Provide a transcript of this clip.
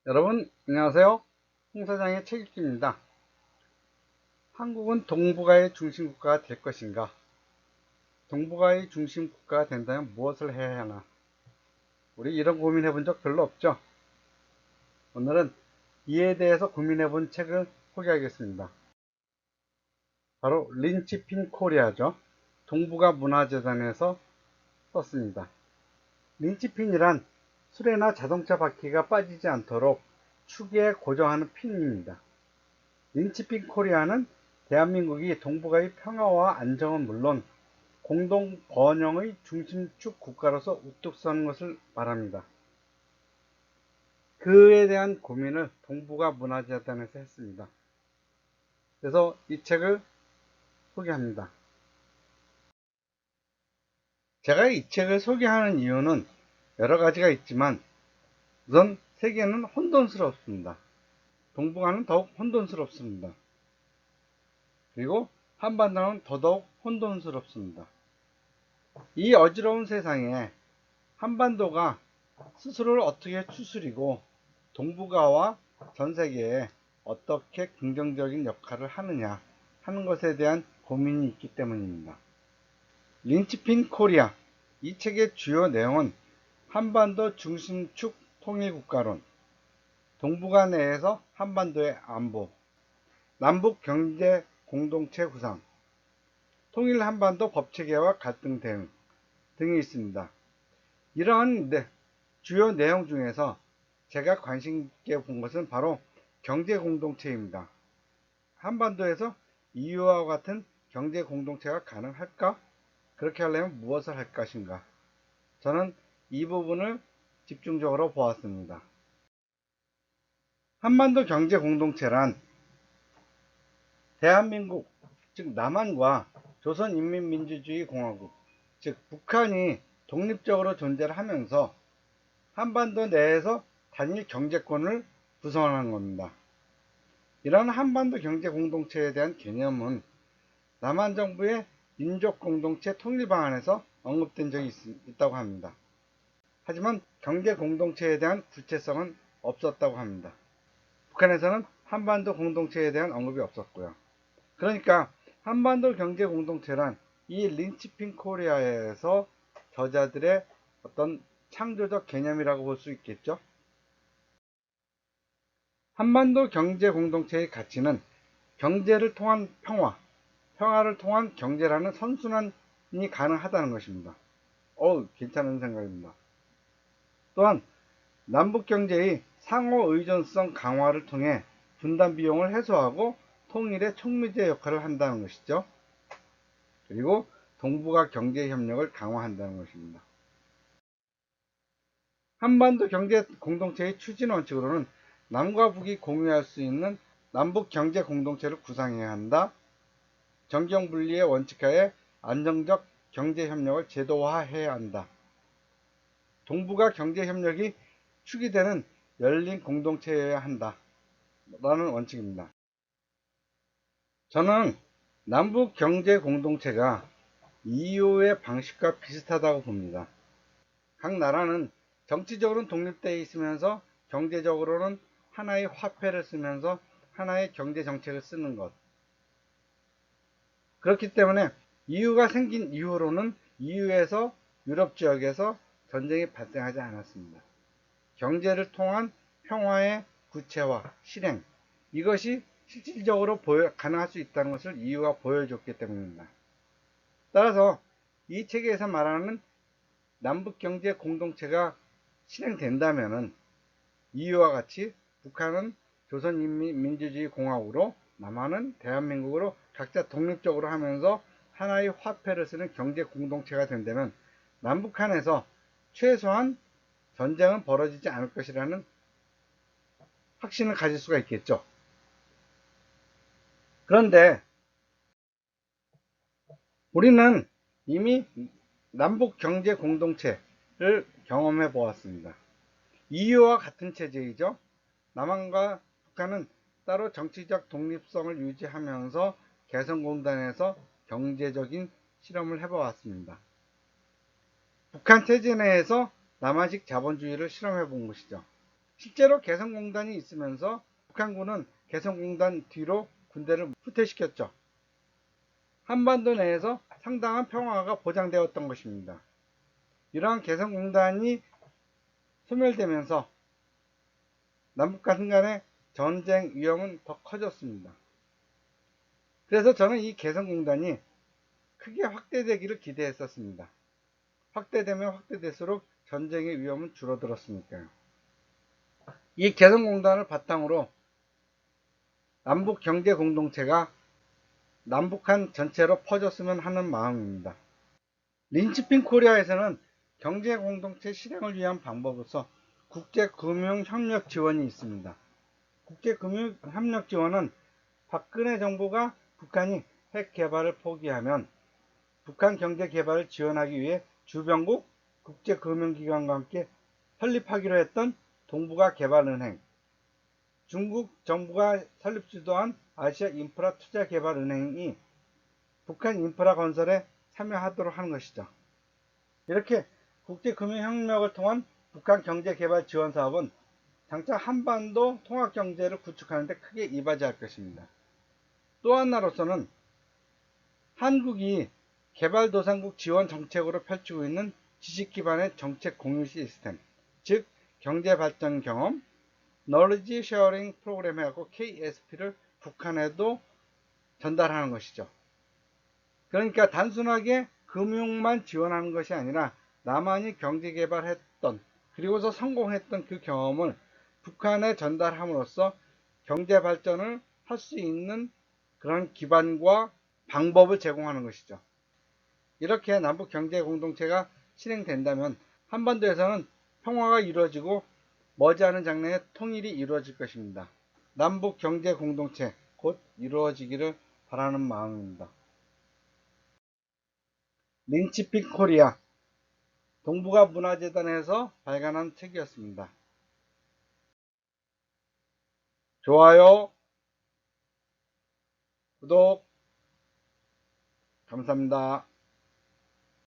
여러분 안녕하세요. 홍 사장의 책 읽기입니다. 한국은 동북아의 중심 국가가 될 것인가? 동북아의 중심 국가가 된다면 무엇을 해야 하나? 우리 이런 고민해 본 적 별로 없죠? 오늘은 이에 대해서 고민해 본 책을 소개하겠습니다. 바로 린치핀 코리아죠. 동북아 문화재단에서 썼습니다. 린치핀이란 수레나 자동차 바퀴가 빠지지 않도록 축에 고정하는 핀입니다. 린치핀 코리아는 대한민국이 동북아의 평화와 안정은 물론 공동 번영의 중심축 국가로서 우뚝 서는 것을 말합니다. 그에 대한 고민을 동북아 문화재단에서 했습니다. 그래서 이 책을 소개합니다. 제가 이 책을 소개하는 이유는 여러 가지가 있지만 우선 세계는 혼돈스럽습니다. 동북아는 더욱 혼돈스럽습니다. 그리고 한반도는 더더욱 혼돈스럽습니다. 이 어지러운 세상에 한반도가 스스로를 어떻게 추스리고 동북아와 전 세계에 어떻게 긍정적인 역할을 하느냐 하는 것에 대한 고민이 있기 때문입니다. 린치핀 코리아 이 책의 주요 내용은 한반도 중심축 통일국가론, 동북아 내에서 한반도의 안보, 남북 경제 공동체 구상, 통일 한반도 법체계와 갈등 대응 등이 있습니다. 이러한 주요 내용 중에서 제가 관심 있게 본 것은 바로 경제 공동체입니다. 한반도에서 EU와 같은 경제 공동체가 가능할까? 그렇게 하려면 무엇을 할 것인가? 저는 이 부분을 집중적으로 보았습니다. 한반도 경제 공동체란 대한민국, 즉 남한과 조선인민민주주의공화국, 즉 북한이 독립적으로 존재를 하면서 한반도 내에서 단일 경제권을 구성하는 겁니다. 이러한 한반도 경제 공동체에 대한 개념은 남한 정부의 민족 공동체 통일 방안에서 언급된 적이 있다고 합니다. 하지만 경제 공동체에 대한 구체성은 없었다고 합니다. 북한에서는 한반도 공동체에 대한 언급이 없었고요. 그러니까 한반도 경제 공동체란 이 린치핀 코리아에서 저자들의 어떤 창조적 개념이라고 볼 수 있겠죠. 한반도 경제 공동체의 가치는 경제를 통한 평화, 평화를 통한 경제라는 선순환이 가능하다는 것입니다. 괜찮은 생각입니다. 또한 남북 경제의 상호 의존성 강화를 통해 분담 비용을 해소하고 통일의 촉매제 역할을 한다는 것이죠. 그리고 동북아 경제 협력을 강화한다는 것입니다. 한반도 경제 공동체의 추진 원칙으로는 남과 북이 공유할 수 있는 남북 경제 공동체를 구상해야 한다. 정경 분리의 원칙하에 안정적 경제 협력을 제도화해야 한다. 동북아 경제 협력이 축이 되는 열린 공동체여야 한다. 라는 원칙입니다. 저는 남북 경제 공동체가 EU의 방식과 비슷하다고 봅니다. 각 나라는 정치적으로는 독립되어 있으면서 경제적으로는 하나의 화폐를 쓰면서 하나의 경제 정책을 쓰는 것. 그렇기 때문에 EU가 생긴 이후로는 EU에서 유럽 지역에서 전쟁이 발생하지 않았습니다. 경제를 통한 평화의 구체화, 실행, 이것이 실질적으로 가능할 수 있다는 것을 EU가 보여줬기 때문입니다. 따라서 이 책에서 말하는 남북경제 공동체가 실행된다면 EU와 같이 북한은 조선인민민주주의공화국으로 남한은 대한민국으로 각자 독립적으로 하면서 하나의 화폐를 쓰는 경제 공동체가 된다면 남북한에서 최소한 전쟁은 벌어지지 않을 것이라는 확신을 가질 수가 있겠죠. 그런데 우리는 이미 남북 경제 공동체를 경험해 보았습니다. EU와 같은 체제이죠. 남한과 북한은 따로 정치적 독립성을 유지하면서 개성공단에서 경제적인 실험을 해보았습니다. 북한 체제 내에서 남한식 자본주의를 실험해 본 것이죠. 실제로 개성공단이 있으면서 북한군은 개성공단 뒤로 군대를 후퇴시켰죠. 한반도 내에서 상당한 평화가 보장되었던 것입니다. 이러한 개성공단이 소멸되면서 남북한 간의 전쟁 위험은 더 커졌습니다. 그래서 저는 이 개성공단이 크게 확대되기를 기대했었습니다. 확대되면 확대될수록 전쟁의 위험은 줄어들었으니까요. 이 개성공단을 바탕으로 남북 경제 공동체가 남북한 전체로 퍼졌으면 하는 마음입니다. 린치핀 코리아에서는 경제 공동체 실행을 위한 방법으로서 국제금융협력 지원이 있습니다. 국제금융협력 지원은 박근혜 정부가 북한이 핵 개발을 포기하면 북한 경제 개발을 지원하기 위해 주변국 국제금융기관과 함께 설립하기로 했던 동북아 개발은행, 중국 정부가 설립 주도한 아시아 인프라 투자 개발 은행이 북한 인프라 건설에 참여하도록 하는 것이죠. 이렇게 국제금융협력을 통한 북한 경제개발 지원 사업은 장차 한반도 통합경제를 구축하는 데 크게 이바지할 것입니다. 또 하나로서는 한국이 개발도상국 지원 정책으로 펼치고 있는 지식 기반의 정책 공유 시스템, 즉 경제발전 경험, Knowledge Sharing 프로그램하고 KSP를 북한에도 전달하는 것이죠. 그러니까 단순하게 금융만 지원하는 것이 아니라 남한이 경제개발했던 그리고서 성공했던 그 경험을 북한에 전달함으로써 경제발전을 할 수 있는 그런 기반과 방법을 제공하는 것이죠. 이렇게 남북 경제 공동체가 실행된다면 한반도에서는 평화가 이루어지고 머지않은 장래에 통일이 이루어질 것입니다. 남북 경제 공동체 곧 이루어지기를 바라는 마음입니다. 린치핀 코리아 동북아 문화재단에서 발간한 책이었습니다. 좋아요, 구독 감사합니다.